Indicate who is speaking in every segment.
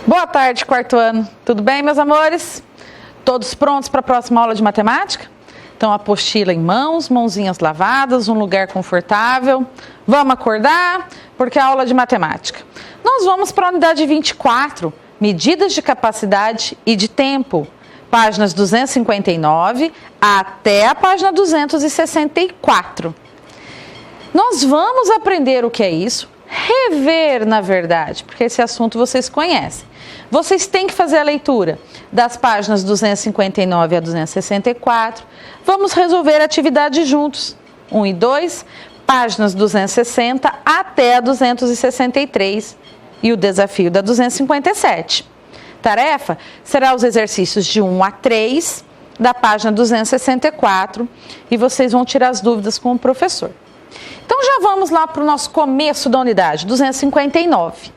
Speaker 1: Boa tarde, quarto ano. Tudo bem, meus amores? Todos prontos para a próxima aula de matemática? Então, apostila em mãos, mãozinhas lavadas, um lugar confortável. Vamos acordar, porque é aula de matemática. Nós vamos para a unidade 24, medidas de capacidade e de tempo. Páginas 259 até a página 264. Nós vamos aprender o que é isso, rever, na verdade, porque esse assunto vocês conhecem. Vocês têm que fazer a leitura das páginas 259 a 264. Vamos resolver a atividade juntos. 1 e 2, páginas 260 até a 263 e o desafio da 257. Tarefa será os exercícios de 1 a 3 da página 264 e vocês vão tirar as dúvidas com o professor. Então já vamos lá para o nosso começo da unidade, 259.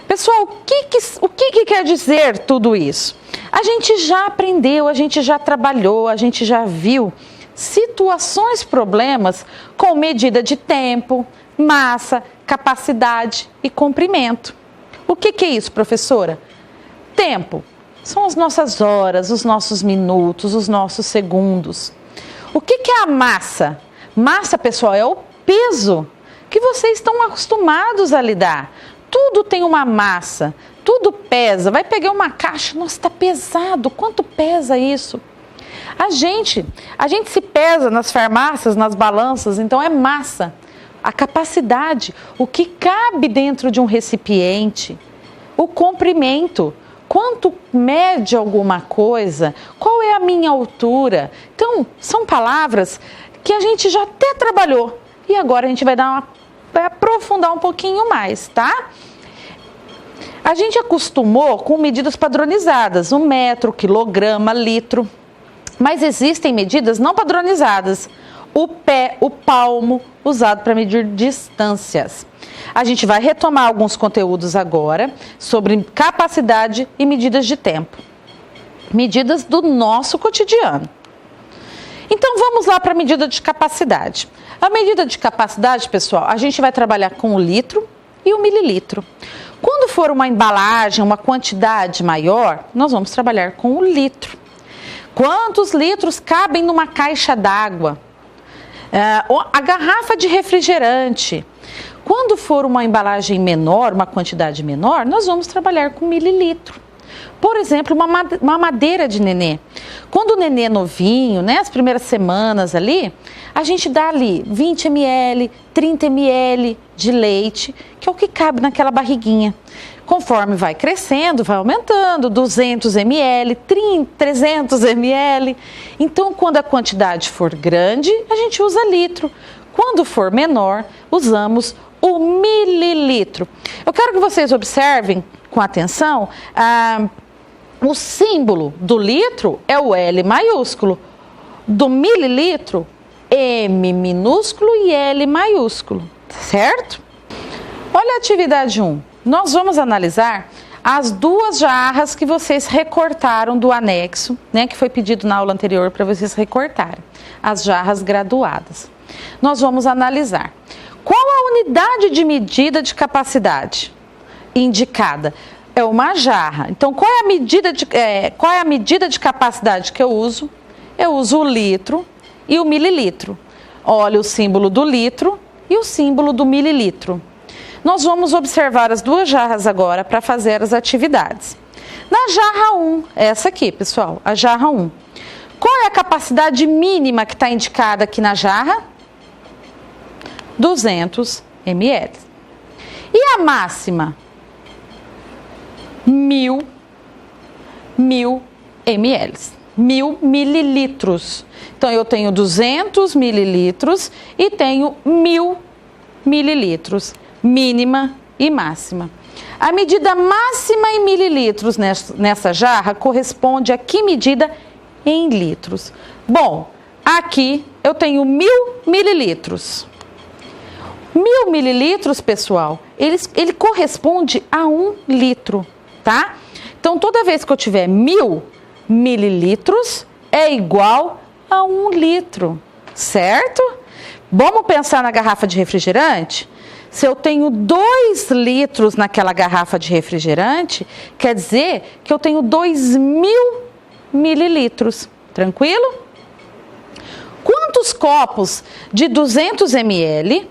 Speaker 1: Pessoal, o que quer dizer tudo isso? A gente já aprendeu, a gente já trabalhou, a gente já viu situações, problemas com medida de tempo, massa, capacidade e comprimento. O que é isso, professora? Tempo são as nossas horas, os nossos minutos, os nossos segundos. O que é a massa? Massa, pessoal, é o peso que vocês estão acostumados a lidar. Tudo tem uma massa, tudo pesa. Vai pegar uma caixa, nossa, está pesado. Quanto pesa isso? A gente se pesa nas farmácias, nas balanças, então é massa. A capacidade, o que cabe dentro de um recipiente, o comprimento, quanto mede alguma coisa, qual é a minha altura. Então, são palavras que a gente já até trabalhou e agora a gente vai aprofundar um pouquinho mais, tá? A gente acostumou com medidas padronizadas, o metro, quilograma, litro, mas existem medidas não padronizadas, o pé, o palmo, usado para medir distâncias. A gente vai retomar alguns conteúdos agora sobre capacidade e medidas de tempo, medidas do nosso cotidiano. Então vamos lá para a medida de capacidade. A medida de capacidade, pessoal, a gente vai trabalhar com o litro e o mililitro. Quando for uma embalagem, uma quantidade maior, nós vamos trabalhar com o litro. Quantos litros cabem numa caixa d'água? A garrafa de refrigerante. Quando for uma embalagem menor, uma quantidade menor, nós vamos trabalhar com mililitro. Por exemplo, uma madeira de nenê. Quando o nenê é novinho, né, as primeiras semanas ali, a gente dá ali 20 ml, 30 ml de leite, que é o que cabe naquela barriguinha. Conforme vai crescendo, vai aumentando, 200 ml, 300 ml. Então, quando a quantidade for grande, a gente usa litro. Quando for menor, usamos o mililitro. Eu quero que vocês observem com atenção, o símbolo do litro é o L maiúsculo, do mililitro, M minúsculo e L maiúsculo, certo? Olha a atividade 1. Nós vamos analisar as duas jarras que vocês recortaram do anexo, né, que foi pedido na aula anterior para vocês recortarem, as jarras graduadas. Nós vamos analisar qual a unidade de medida de capacidade indicada. É uma jarra. Então, qual é a medida de capacidade que eu uso? Eu uso o litro e o mililitro. Olha o símbolo do litro e o símbolo do mililitro. Nós vamos observar as duas jarras agora para fazer as atividades. Na jarra 1, essa aqui, pessoal, a jarra 1. Qual é a capacidade mínima que está indicada aqui na jarra? 200 ml. E a máxima? 1000 ml, 1000 mililitros. Então, eu tenho 200 mililitros e tenho 1000 mililitros, mínima e máxima. A medida máxima em mililitros nessa jarra corresponde a que medida em litros? Bom, aqui eu tenho 1000 mililitros. 1000 mililitros, pessoal, ele corresponde a 1 litro. Tá? Então, toda vez que eu tiver 1000 mililitros, é igual a 1 litro, certo? Vamos pensar na garrafa de refrigerante? Se eu tenho 2 litros naquela garrafa de refrigerante, quer dizer que eu tenho 2.000 mililitros. Tranquilo? Quantos copos de 200 ml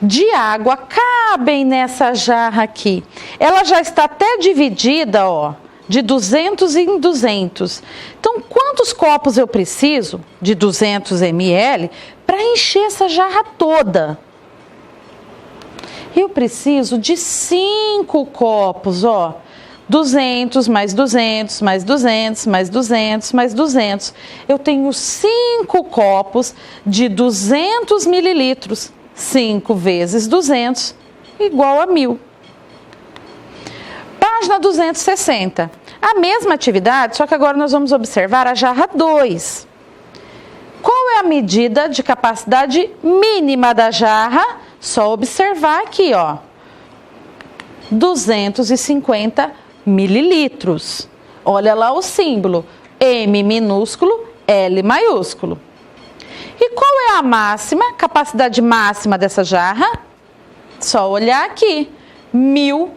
Speaker 1: de água cabem nessa jarra aqui? Ela já está até dividida, ó, de 200 em 200. Então, quantos copos eu preciso de 200 ml para encher essa jarra toda? Eu preciso de 5 copos, ó. 200, mais 200, mais 200, mais 200, mais 200. Eu tenho 5 copos de 200 mililitros. 5 vezes 200, igual a 1.000. Página 260. A mesma atividade, só que agora nós vamos observar a jarra 2. Qual é a medida de capacidade mínima da jarra? Só observar aqui, ó. 250 mililitros. Olha lá o símbolo. M minúsculo, L maiúsculo. E qual é a máxima, capacidade máxima dessa jarra? Só olhar aqui. 1.000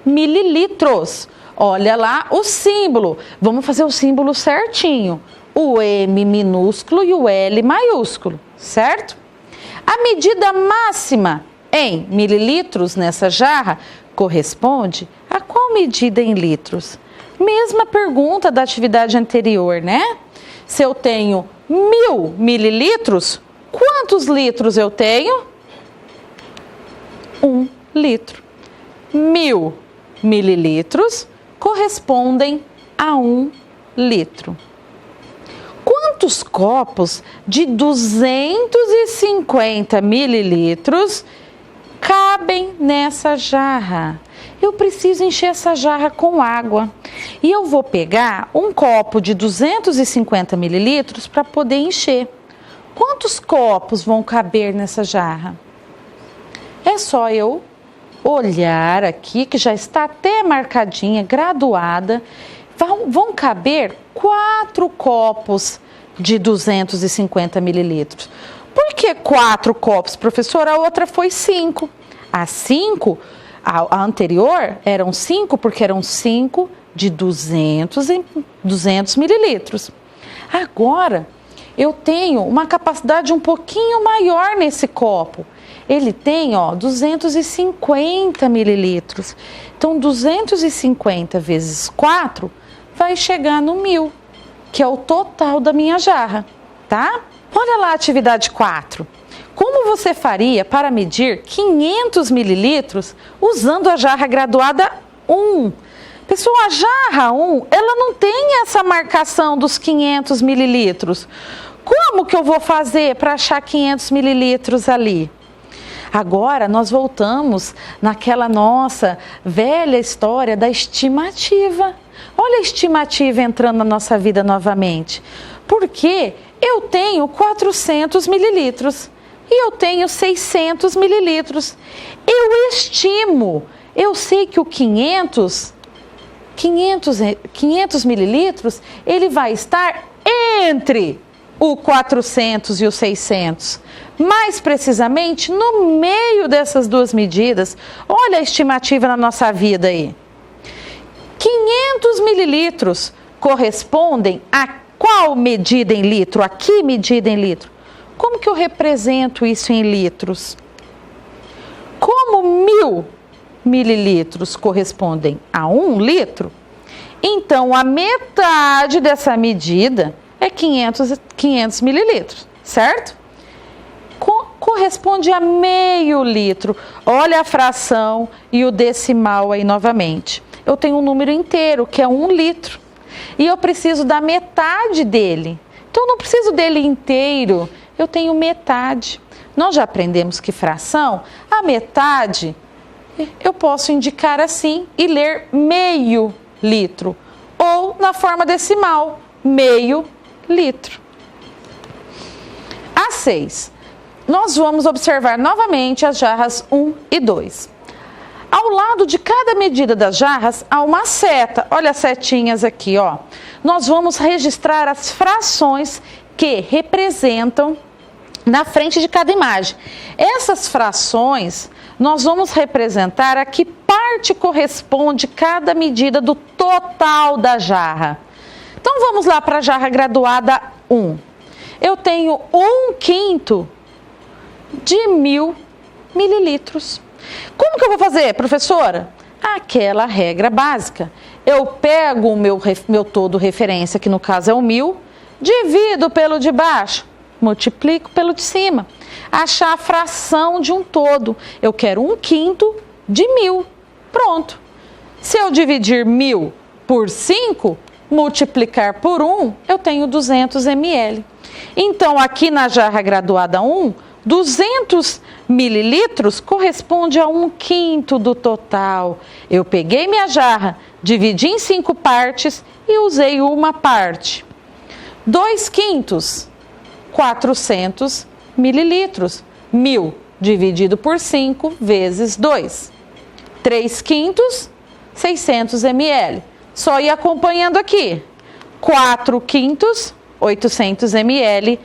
Speaker 1: mililitros. Olha lá o símbolo. Vamos fazer o símbolo certinho. O M minúsculo e o L maiúsculo, certo? A medida máxima em mililitros nessa jarra corresponde a qual medida em litros? Mesma pergunta da atividade anterior, né? Se eu tenho 1.000 mililitros, quantos litros eu tenho? 1 litro. 1.000 mililitros correspondem a 1 litro. Quantos copos de 250 mililitros cabem nessa jarra? Eu preciso encher essa jarra com água. E eu vou pegar um copo de 250 mililitros para poder encher. Quantos copos vão caber nessa jarra? É só eu olhar aqui, que já está até marcadinha, graduada. Vão caber 4 copos de 250 mililitros. Por que 4 copos, professora? A outra foi 5. A anterior eram 5, porque eram 5 de 200 mililitros. Agora, eu tenho uma capacidade um pouquinho maior nesse copo. Ele tem, ó, 250 mililitros. Então, 250 vezes 4 vai chegar no 1.000, que é o total da minha jarra, tá? Olha lá a atividade 4. Como você faria para medir 500 mililitros usando a jarra graduada 1? Pessoal, a jarra 1, ela não tem essa marcação dos 500 mililitros. Como que eu vou fazer para achar 500 mililitros ali? Agora, nós voltamos naquela nossa velha história da estimativa. Olha a estimativa entrando na nossa vida novamente. Porque eu tenho 400 mililitros e eu tenho 600 mililitros. Eu estimo, eu sei que o 500 mililitros, ele vai estar entre o 400 e o 600. Mais precisamente, no meio dessas duas medidas. Olha a estimativa na nossa vida aí. 500 mililitros correspondem a qual medida em litro? A que medida em litro? Como que eu represento isso em litros? Como 1.000 mililitros correspondem a 1 litro, então a metade dessa medida é 500 mililitros, certo? Corresponde a meio litro. Olha a fração e o decimal aí novamente. Eu tenho um número inteiro, que é 1 litro. E eu preciso da metade dele. Então, eu não preciso dele inteiro, eu tenho metade. Nós já aprendemos que fração, a metade, eu posso indicar assim e ler meio litro. Ou na forma decimal, meio litro. A 6. Nós vamos observar novamente as jarras 1 e 2. Ao lado de cada medida das jarras há uma seta. Olha as setinhas aqui, ó. Nós vamos registrar as frações que representam na frente de cada imagem. Essas frações, nós vamos representar a que parte corresponde cada medida do total da jarra. Então, vamos lá para a jarra graduada 1. Eu tenho 1/5 de 1.000 mililitros. Como que eu vou fazer, professora? Aquela regra básica. Eu pego o meu todo referência, que no caso é o 1.000, divido pelo de baixo, multiplico pelo de cima. Achar a fração de um todo. Eu quero 1/5 de 1.000. Pronto. Se eu dividir 1.000 por 5, multiplicar por 1, eu tenho 200 ml. Então, aqui na jarra graduada 1, 200 mililitros corresponde a 1/5 do total. Eu peguei minha jarra, dividi em 5 partes e usei uma parte. 2/5, 400 mililitros. 1.000 dividido por 5 vezes 2. 3/5, 600 ml. Só ir acompanhando aqui. 4/5, 800 ml.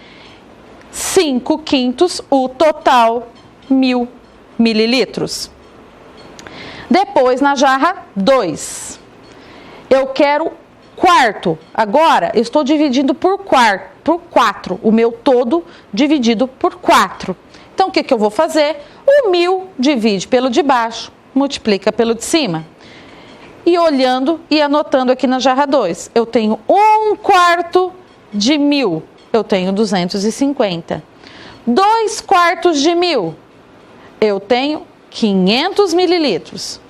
Speaker 1: 5/5, o total, 1.000 mililitros. Depois, na jarra 2, eu quero quarto. Agora, eu estou dividindo por 4, o meu todo dividido por 4. Então, o que eu vou fazer? O 1.000 divide pelo de baixo, multiplica pelo de cima. E olhando e anotando aqui na jarra 2, eu tenho 1/4 de 1.000. Eu tenho 250. 2/4 de 1.000, eu tenho 500 mililitros.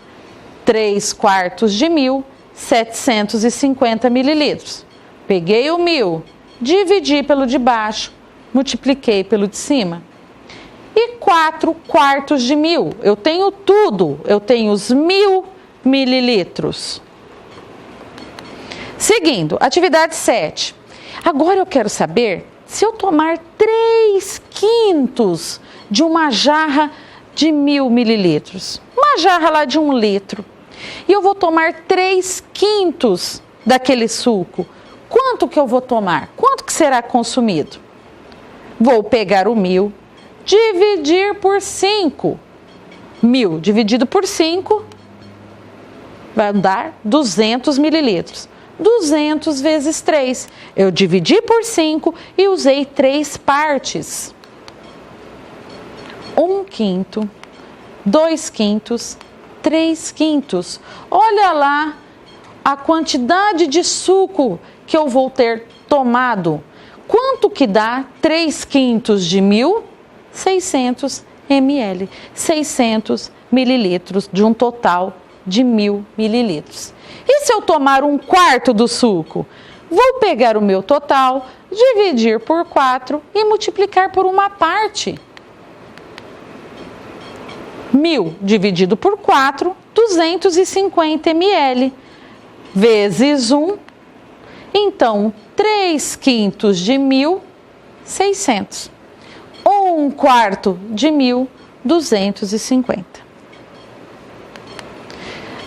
Speaker 1: 3/4 de 1.000, 750 mililitros. Peguei o 1.000, dividi pelo de baixo, multipliquei pelo de cima. E 4/4 de 1.000, eu tenho tudo, eu tenho os 1.000 mililitros. Seguindo, atividade 7. Agora eu quero saber se eu tomar 3/5 de uma jarra de 1.000 mililitros, uma jarra lá de 1 litro, e eu vou tomar 3/5 daquele suco, quanto que eu vou tomar? Quanto que será consumido? Vou pegar o 1.000, dividir por 5. 1.000 dividido por 5 vai dar 200 mililitros. 200 vezes 3. Eu dividi por 5 e usei 3 partes. 1/5, 2/5, 3/5. Olha lá a quantidade de suco que eu vou ter tomado. Quanto que dá 3/5 de 1.000? 600 ml. 600 mililitros de um total de 1.000 mililitros. E se eu tomar 1/4 do suco? Vou pegar o meu total, dividir por 4 e multiplicar por uma parte. 1.000 dividido por 4, 250 ml, vezes 1. Então, 3/5 de 1.000, 600. 1/4 de 1.000, 250.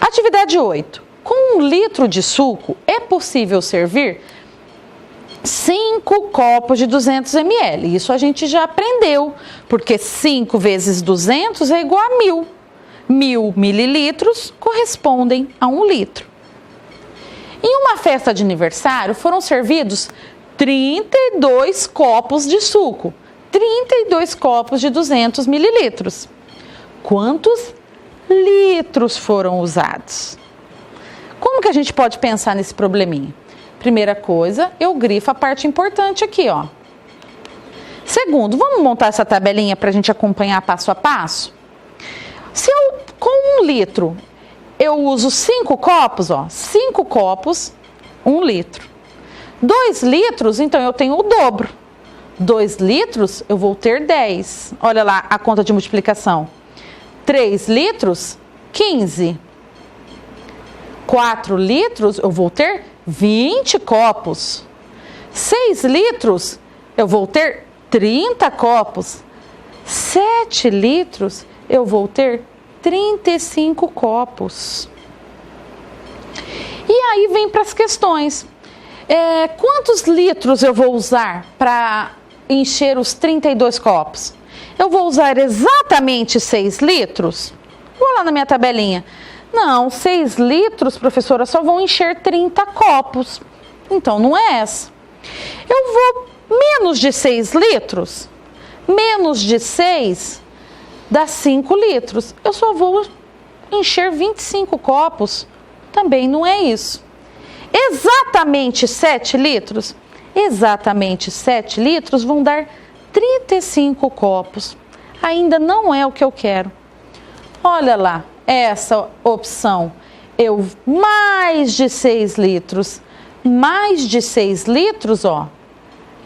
Speaker 1: Atividade 8. Com 1 litro de suco, é possível servir 5 copos de 200 ml. Isso a gente já aprendeu, porque 5 vezes 200 é igual a 1.000. 1.000 mililitros correspondem a 1 litro. Em uma festa de aniversário, foram servidos 32 copos de suco. 32 copos de 200 mililitros. Quantos litros foram usados? Como que a gente pode pensar nesse probleminha? Primeira coisa, eu grifo a parte importante aqui, ó. Segundo, vamos montar essa tabelinha para a gente acompanhar passo a passo? Se eu, com 1 litro, eu uso 5 copos, ó, 5 copos, 1 litro. 2 litros, então eu tenho o dobro. 2 litros, eu vou ter 10. Olha lá a conta de multiplicação. 3 litros, 15. 4 litros, eu vou ter 20 copos. 6 litros, eu vou ter 30 copos. 7 litros, eu vou ter 35 copos. E aí vem para as questões. Quantos litros eu vou usar para encher os 32 copos? Eu vou usar exatamente 6 litros? Vou lá na minha tabelinha. Não, 6 litros, professora, só vão encher 30 copos. Então, não é essa. Eu vou menos de 6 litros? Menos de 6 dá 5 litros. Eu só vou encher 25 copos. Também não é isso. Exatamente 7 litros? Exatamente 7 litros vão dar 35 copos. Ainda não é o que eu quero. Olha lá, essa opção. Eu mais de 6 litros. Mais de 6 litros, ó.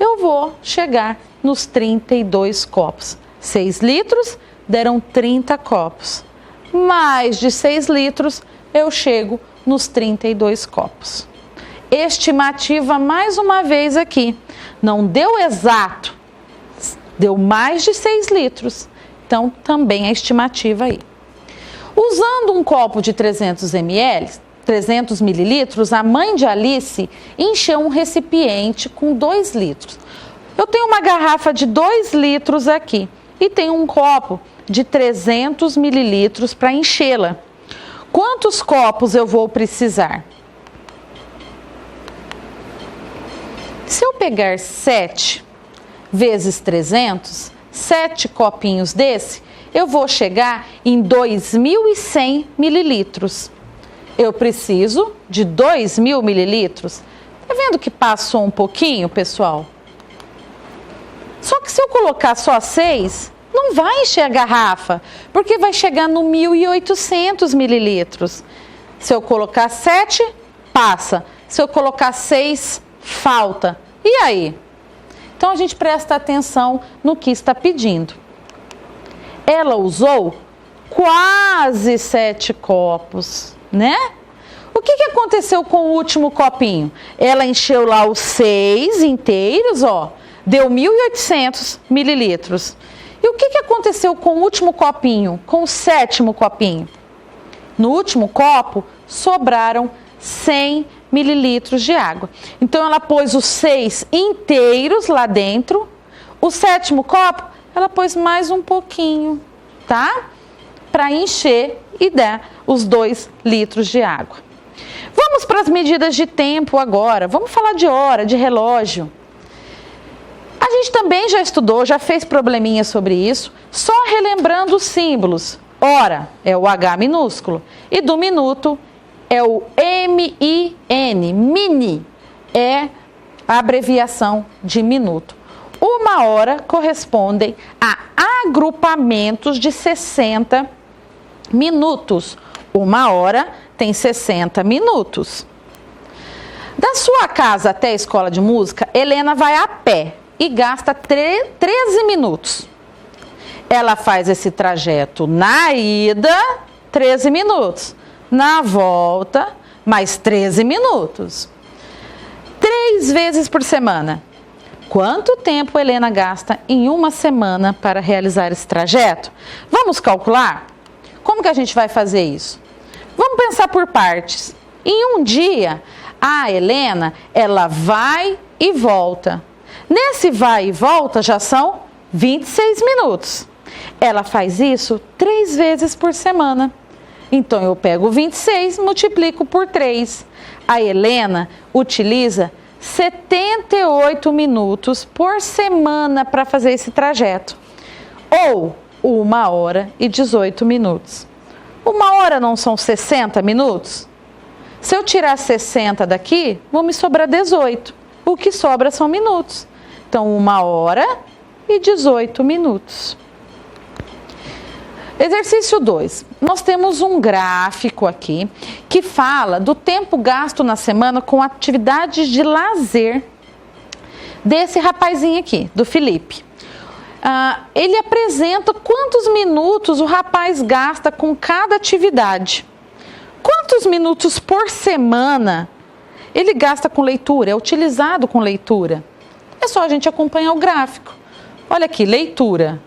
Speaker 1: Eu vou chegar nos 32 copos. 6 litros deram 30 copos. Mais de 6 litros, eu chego nos 32 copos. Estimativa mais uma vez aqui. Não deu exato, deu mais de 6 litros. Então, também a estimativa aí. Usando um copo de 300 ml, 300 mililitros, a mãe de Alice encheu um recipiente com 2 litros. Eu tenho uma garrafa de 2 litros aqui e tenho um copo de 300 mililitros para enchê-la. Quantos copos eu vou precisar? Se eu pegar 7 vezes 300, 7 copinhos desse, eu vou chegar em 2.100 mililitros. Eu preciso de 2.000 mililitros. Tá vendo que passou um pouquinho, pessoal? Só que se eu colocar só 6, não vai encher a garrafa, porque vai chegar no 1.800 mililitros. Se eu colocar 7, passa. Se eu colocar 6, falta. E aí? Então a gente presta atenção no que está pedindo. Ela usou quase 7 copos, né? O que aconteceu com o último copinho? Ela encheu lá os 6 inteiros, ó, deu 1.800 mililitros. E o que aconteceu com o último copinho, com o 7º copinho? No último copo, sobraram 100 mililitros de água. Então, ela pôs os 6 inteiros lá dentro. O 7º copo, ela pôs mais um pouquinho, tá? Para encher e dar os 2 litros de água. Vamos para as medidas de tempo agora. Vamos falar de hora, de relógio. A gente também já estudou, já fez probleminha sobre isso, só relembrando os símbolos. Hora é o H minúsculo e do minuto é o MIN, mini, é a abreviação de minuto. Uma hora corresponde a agrupamentos de 60 minutos. Uma hora tem 60 minutos. Da sua casa até a escola de música, Helena vai a pé e gasta 13 minutos. Ela faz esse trajeto na ida, 13 minutos. Na volta, mais 13 minutos. 3 vezes por semana. Quanto tempo Helena gasta em uma semana para realizar esse trajeto? Vamos calcular? Como que a gente vai fazer isso? Vamos pensar por partes. Em um dia, a Helena, ela vai e volta. Nesse vai e volta já são 26 minutos. Ela faz isso 3 vezes por semana. Então, eu pego 26, multiplico por 3. A Helena utiliza 78 minutos por semana para fazer esse trajeto. Ou 1 hora e 18 minutos. 1 hora não são 60 minutos? Se eu tirar 60 daqui, vão me sobrar 18. O que sobra são minutos. Então, 1 hora e 18 minutos. Exercício 2. Nós temos um gráfico aqui que fala do tempo gasto na semana com atividades de lazer desse rapazinho aqui, do Felipe. Ele apresenta quantos minutos o rapaz gasta com cada atividade. Quantos minutos por semana ele gasta com leitura, é utilizado com leitura? É só a gente acompanhar o gráfico. Olha aqui, leitura.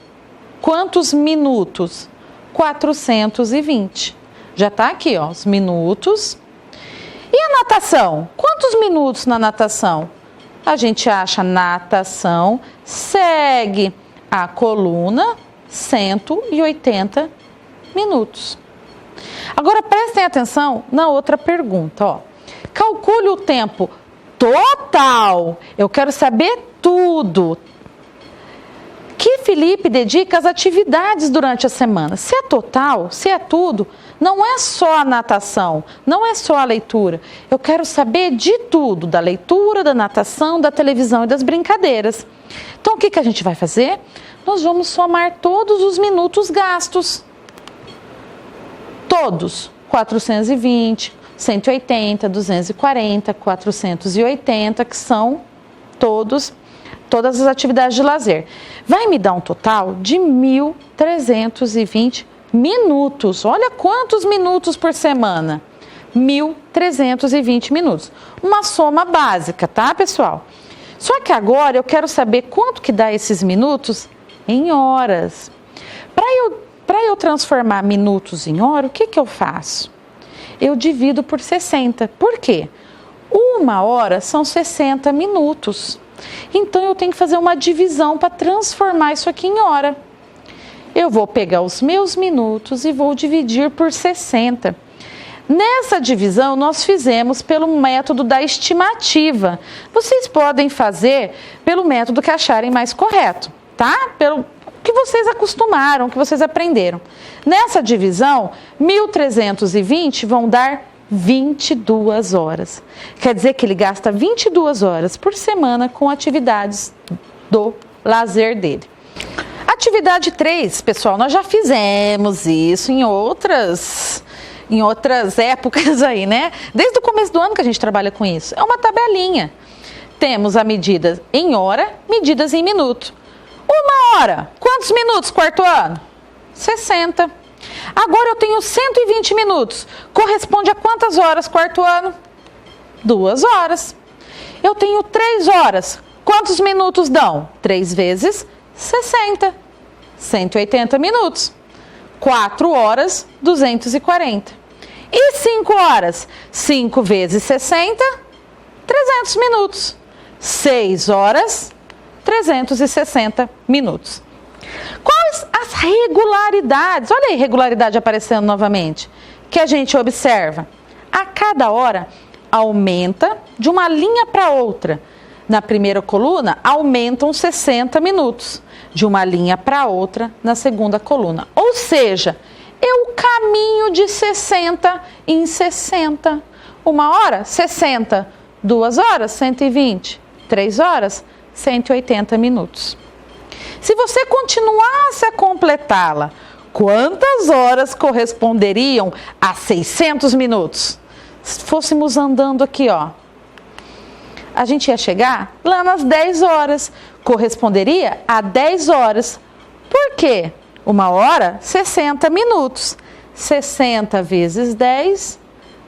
Speaker 1: Quantos minutos? 420. Já está aqui, ó, os minutos. E a natação? Quantos minutos na natação? a gente acha natação, segue a coluna, 180 minutos. Agora prestem atenção na outra pergunta, ó. Calcule o tempo total. Eu quero saber tudo que Felipe dedica às atividades durante a semana. Se é total, se é tudo, não é só a natação, não é só a leitura. Eu quero saber de tudo, da leitura, da natação, da televisão e das brincadeiras. Então, o que a gente vai fazer? Nós vamos somar todos os minutos gastos. Todos. 420, 180, 240, 480, que são todas as atividades de lazer. Vai me dar um total de 1.320 minutos. Olha quantos minutos por semana. 1.320 minutos. Uma soma básica, tá, pessoal? Só que agora eu quero saber quanto que dá esses minutos em horas. Para eu transformar minutos em hora, o que eu faço? Eu divido por 60. Por quê? 1 hora são 60 minutos. Então, eu tenho que fazer uma divisão para transformar isso aqui em hora. Eu vou pegar os meus minutos e vou dividir por 60. Nessa divisão, nós fizemos pelo método da estimativa. Vocês podem fazer pelo método que acharem mais correto, tá? Pelo que vocês acostumaram, que vocês aprenderam. Nessa divisão, 1.320 vão dar 22 horas. Quer dizer que ele gasta 22 horas por semana com atividades do lazer dele. Atividade 3, pessoal, nós já fizemos isso em outras épocas aí, né? Desde o começo do ano que a gente trabalha com isso. É uma tabelinha. Temos a medida em hora, medidas em minuto. 1 hora, quantos minutos, quarto ano? 60. Agora eu tenho 120 minutos. Corresponde a quantas horas, quarto ano? 2 horas. Eu tenho 3 horas. Quantos minutos dão? 3 vezes 60. 180 minutos. 4 horas, 240. E 5 horas? 5 vezes 60, 300 minutos. 6 horas, 360 minutos. Quais as regularidades? Olha a irregularidade aparecendo novamente, que a gente observa. A cada hora aumenta de uma linha para outra. Na primeira coluna, aumentam 60 minutos. De uma linha para outra, na segunda coluna. Ou seja, eu caminho de 60 em 60. 1 hora, 60. 2 horas, 120. 3 horas, 180 minutos. Se você continuasse a completá-la, quantas horas corresponderiam a 600 minutos? Se fôssemos andando aqui, ó, a gente ia chegar lá nas 10 horas. Corresponderia a 10 horas. Por quê? 1 hora, 60 minutos. 60 vezes 10,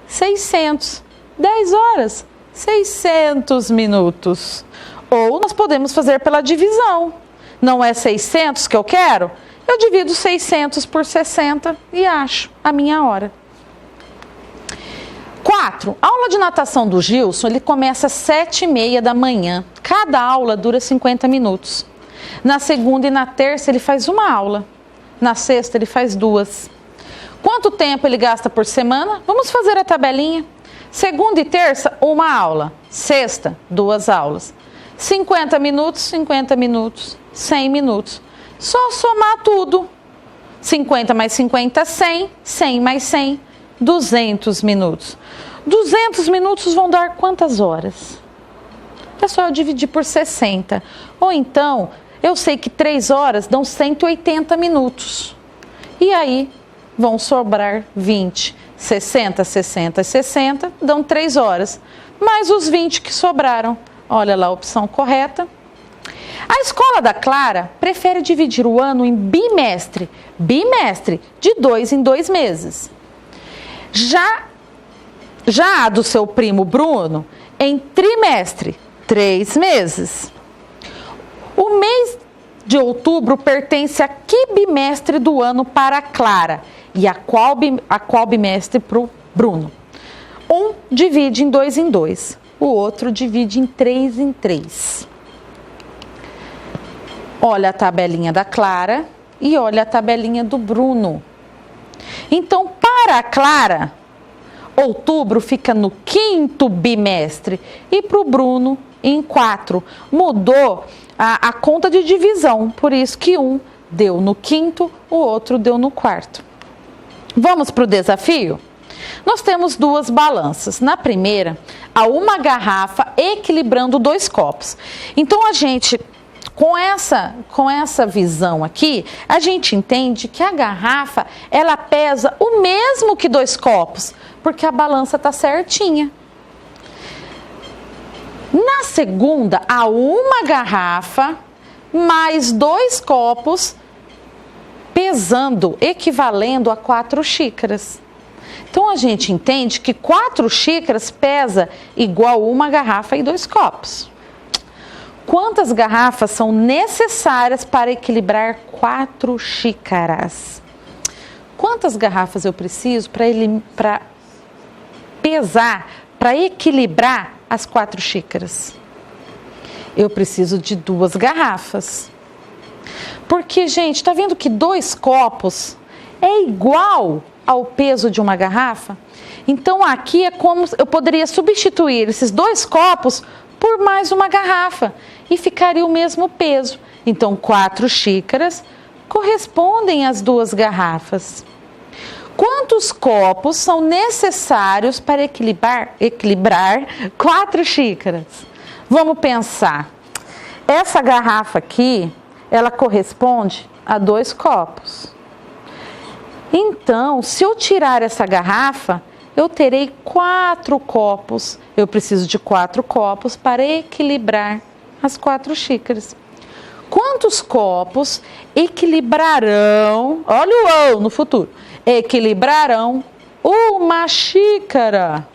Speaker 1: 600. 10 horas, 600 minutos. Ou nós podemos fazer pela divisão. Não é 600 que eu quero? Eu divido 600 por 60 e acho a minha hora. 4. A aula de natação do Gilson, ele começa às 7h30 da manhã. Cada aula dura 50 minutos. Na segunda e na terça ele faz uma aula. Na sexta ele faz 2. Quanto tempo ele gasta por semana? Vamos fazer a tabelinha. Segunda e terça, uma aula. Sexta, 2 aulas. 50 minutos, 50 minutos, 100 minutos. Só somar tudo. 50 mais 50, 100. 100 mais 100, 200 minutos. 200 minutos vão dar quantas horas? É só eu dividir por 60. Ou então, eu sei que 3 horas dão 180 minutos. E aí, vão sobrar 20. 60, 60, 60, dão 3 horas. Mais os 20 que sobraram. Olha lá a opção correta. A escola da Clara prefere dividir o ano em bimestre. Bimestre, de 2 em 2 meses. Já a do seu primo Bruno, em trimestre, 3 meses. O mês de outubro pertence a que bimestre do ano para a Clara? E a qual bimestre para o Bruno? Um divide em 2 em 2. o outro divide em 3 em 3. Olha a tabelinha da Clara e olha a tabelinha do Bruno. Então, para a Clara, outubro fica no 5º bimestre e para o Bruno em 4. Mudou a conta de divisão, por isso que um deu no 5º, o outro deu no 4º. Vamos para o desafio? Nós temos 2 balanças. Na primeira, há uma garrafa equilibrando 2 copos. Então, a gente, com essa visão aqui, a gente entende que a garrafa, ela pesa o mesmo que 2 copos, porque a balança está certinha. Na segunda, há uma garrafa mais 2 copos pesando, equivalendo a 4 xícaras. Então, a gente entende que 4 xícaras pesa igual uma garrafa e 2 copos. Quantas garrafas são necessárias para equilibrar 4 xícaras? Quantas garrafas eu preciso para pesar, para equilibrar as 4 xícaras? Eu preciso de 2 garrafas. Porque, gente, está vendo que 2 copos é igual ao peso de uma garrafa? Então, aqui é como eu poderia substituir esses 2 copos por mais uma garrafa e ficaria o mesmo peso. Então, 4 xícaras correspondem às 2 garrafas. Quantos copos são necessários para equilibrar 4 xícaras? Vamos pensar. Essa garrafa aqui, ela corresponde a 2 copos. Então, se eu tirar essa garrafa, eu terei 4 copos. Eu preciso de 4 copos para equilibrar as 4 xícaras. Quantos copos equilibrarão, olha o no futuro, equilibrarão uma xícara?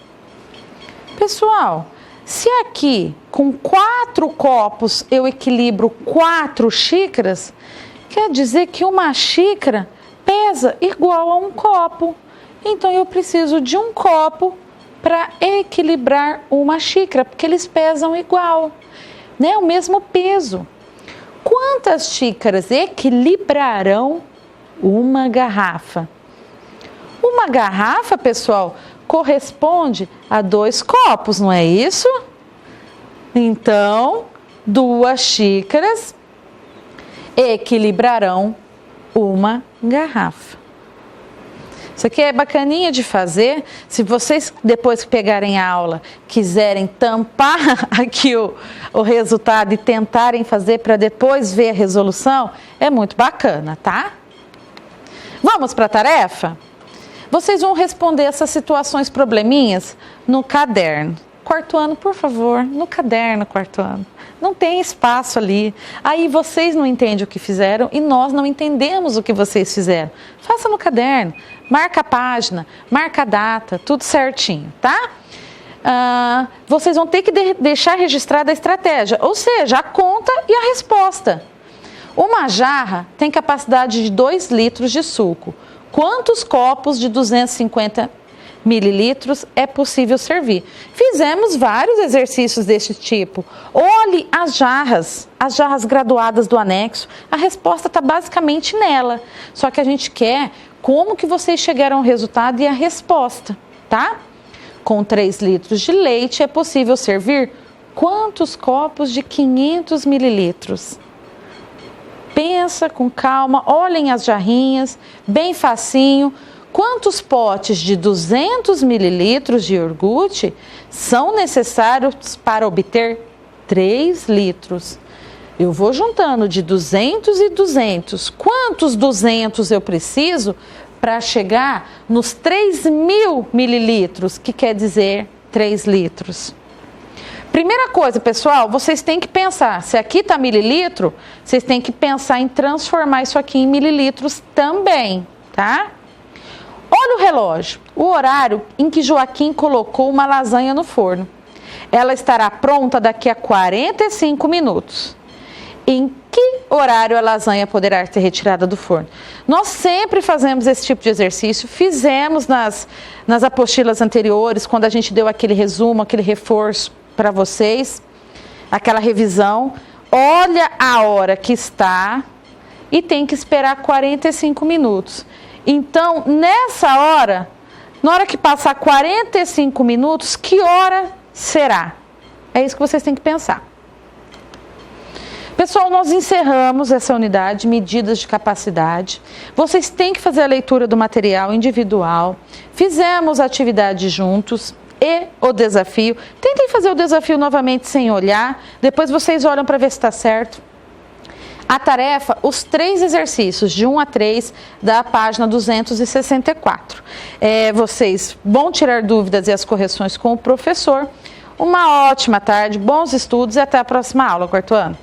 Speaker 1: Pessoal, se aqui com 4 copos eu equilibro 4 xícaras, quer dizer que uma xícara pesa igual a um copo. Então, eu preciso de um copo para equilibrar uma xícara, porque eles pesam igual, né? O mesmo peso. Quantas xícaras equilibrarão uma garrafa? Uma garrafa, pessoal, corresponde a 2 copos, não é isso? Então, 2 xícaras equilibrarão uma garrafa. Isso aqui é bacaninha de fazer. Se vocês, depois que pegarem a aula, quiserem tampar aqui o resultado e tentarem fazer para depois ver a resolução, é muito bacana, tá? Vamos para a tarefa? Vocês vão responder essas situações probleminhas no caderno. 4º ano, por favor, no caderno, 4º ano. Não tem espaço ali. Aí vocês não entendem o que fizeram e nós não entendemos o que vocês fizeram. Faça no caderno, marca a página, marca a data, tudo certinho, tá? Vocês vão ter que deixar registrada a estratégia, ou seja, a conta e a resposta. Uma jarra tem capacidade de 2 litros de suco. Quantos copos de 250 mililitros é possível servir? Fizemos vários exercícios desse tipo. Olhe as jarras graduadas do anexo. A resposta está basicamente nela. Só que a gente quer como que vocês chegaram ao resultado e a resposta, tá? Com 3 litros de leite é possível servir quantos copos de 500 mililitros? Pensa com calma, olhem as jarrinhas, bem facinho. Quantos potes de 200 mililitros de iogurte são necessários para obter 3 litros? Eu vou juntando de 200 e 200. Quantos 200 eu preciso para chegar nos 3.000 mililitros, que quer dizer 3 litros? Primeira coisa, pessoal, vocês têm que pensar, se aqui está mililitro, vocês têm que pensar em transformar isso aqui em mililitros também, tá? Olha o relógio, o horário em que Joaquim colocou uma lasanha no forno. Ela estará pronta daqui a 45 minutos. Em que horário a lasanha poderá ser retirada do forno? Nós sempre fazemos esse tipo de exercício, fizemos nas apostilas anteriores, quando a gente deu aquele resumo, aquele reforço. para vocês, aquela revisão, olha a hora que está e tem que esperar 45 minutos. Então, nessa hora, na hora que passar 45 minutos, que hora será? É isso que vocês têm que pensar. Pessoal, nós encerramos essa unidade, medidas de capacidade. Vocês têm que fazer a leitura do material individual. Fizemos a atividade juntos e o desafio. Tentem fazer o desafio novamente sem olhar. Depois vocês olham para ver se está certo. A tarefa, os 3 exercícios, de 1 a 3, da página 264. Vocês vão tirar dúvidas e as correções com o professor. Uma ótima tarde, bons estudos e até a próxima aula, quarto ano.